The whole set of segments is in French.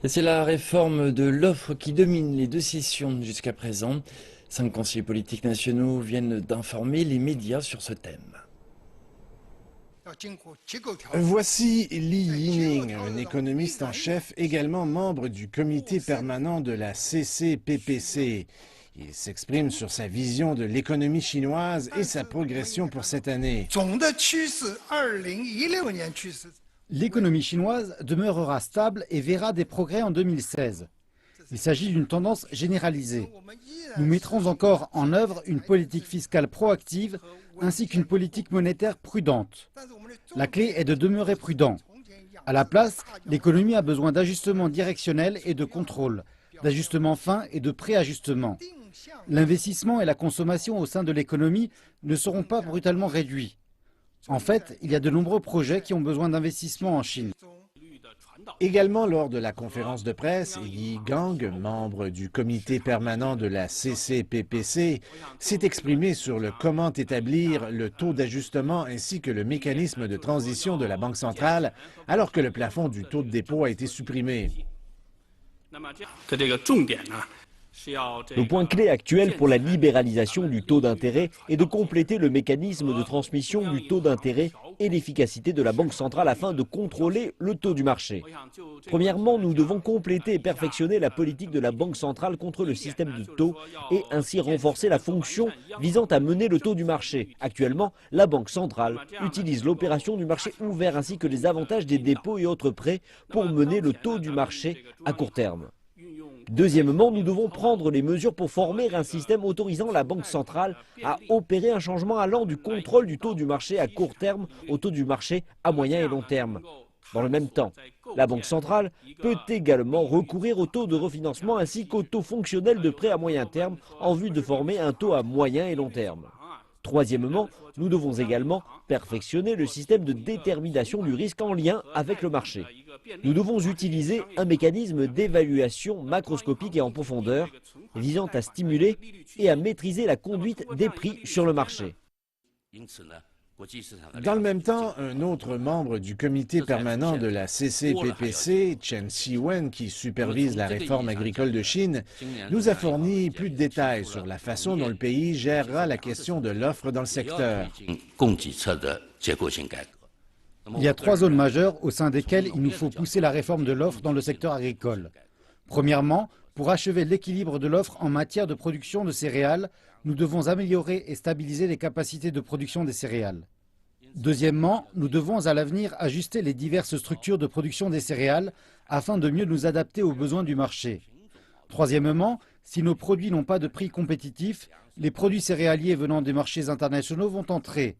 Et c'est la réforme de l'offre qui domine les deux sessions jusqu'à présent. 5 conseillers politiques nationaux viennent d'informer les médias sur ce thème. Voici Li Yining, un économiste en chef, également membre du comité permanent de la CCPPC. Il s'exprime sur sa vision de l'économie chinoise et sa progression pour cette année. L'économie chinoise demeurera stable et verra des progrès en 2016. Il s'agit d'une tendance généralisée. Nous mettrons encore en œuvre une politique fiscale proactive ainsi qu'une politique monétaire prudente. La clé est de demeurer prudent. À la place, l'économie a besoin d'ajustements directionnels et de contrôle, d'ajustements fins et de préajustements. L'investissement et la consommation au sein de l'économie ne seront pas brutalement réduits. En fait, il y a de nombreux projets qui ont besoin d'investissement en Chine. Également lors de la conférence de presse, Yi Gang, membre du comité permanent de la CCPPC, s'est exprimé sur le comment établir le taux d'ajustement ainsi que le mécanisme de transition de la Banque centrale alors que le plafond du taux de dépôt a été supprimé. Le point clé actuel pour la libéralisation du taux d'intérêt est de compléter le mécanisme de transmission du taux d'intérêt et l'efficacité de la Banque centrale afin de contrôler le taux du marché. Premièrement, nous devons compléter et perfectionner la politique de la Banque centrale contre le système de taux et ainsi renforcer la fonction visant à mener le taux du marché. Actuellement, la Banque centrale utilise l'opération du marché ouvert ainsi que les avantages des dépôts et autres prêts pour mener le taux du marché à court terme. Deuxièmement, nous devons prendre les mesures pour former un système autorisant la Banque centrale à opérer un changement allant du contrôle du taux du marché à court terme au taux du marché à moyen et long terme. Dans le même temps, la Banque centrale peut également recourir au taux de refinancement ainsi qu'au taux fonctionnel de prêt à moyen terme en vue de former un taux à moyen et long terme. Troisièmement, nous devons également perfectionner le système de détermination du risque en lien avec le marché. Nous devons utiliser un mécanisme d'évaluation macroscopique et en profondeur visant à stimuler et à maîtriser la conduite des prix sur le marché. Dans le même temps, un autre membre du comité permanent de la CCPPC, Chen Xiwen, qui supervise la réforme agricole de Chine, nous a fourni plus de détails sur la façon dont le pays gérera la question de l'offre dans le secteur. Il y a 3 zones majeures au sein desquelles il nous faut pousser la réforme de l'offre dans le secteur agricole. Premièrement, pour achever l'équilibre de l'offre en matière de production de céréales, nous devons améliorer et stabiliser les capacités de production des céréales. Deuxièmement, nous devons à l'avenir ajuster les diverses structures de production des céréales afin de mieux nous adapter aux besoins du marché. Troisièmement, si nos produits n'ont pas de prix compétitifs, les produits céréaliers venant des marchés internationaux vont entrer.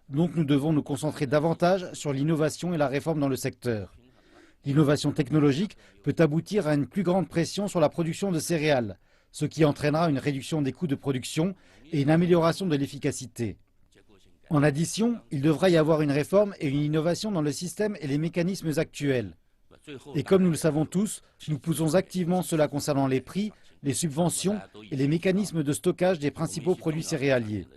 Donc nous devons nous concentrer davantage sur l'innovation et la réforme dans le secteur. L'innovation technologique peut aboutir à une plus grande pression sur la production de céréales, ce qui entraînera une réduction des coûts de production et une amélioration de l'efficacité. En addition, il devra y avoir une réforme et une innovation dans le système et les mécanismes actuels. Et comme nous le savons tous, nous poussons activement cela concernant les prix, les subventions et les mécanismes de stockage des principaux produits céréaliers.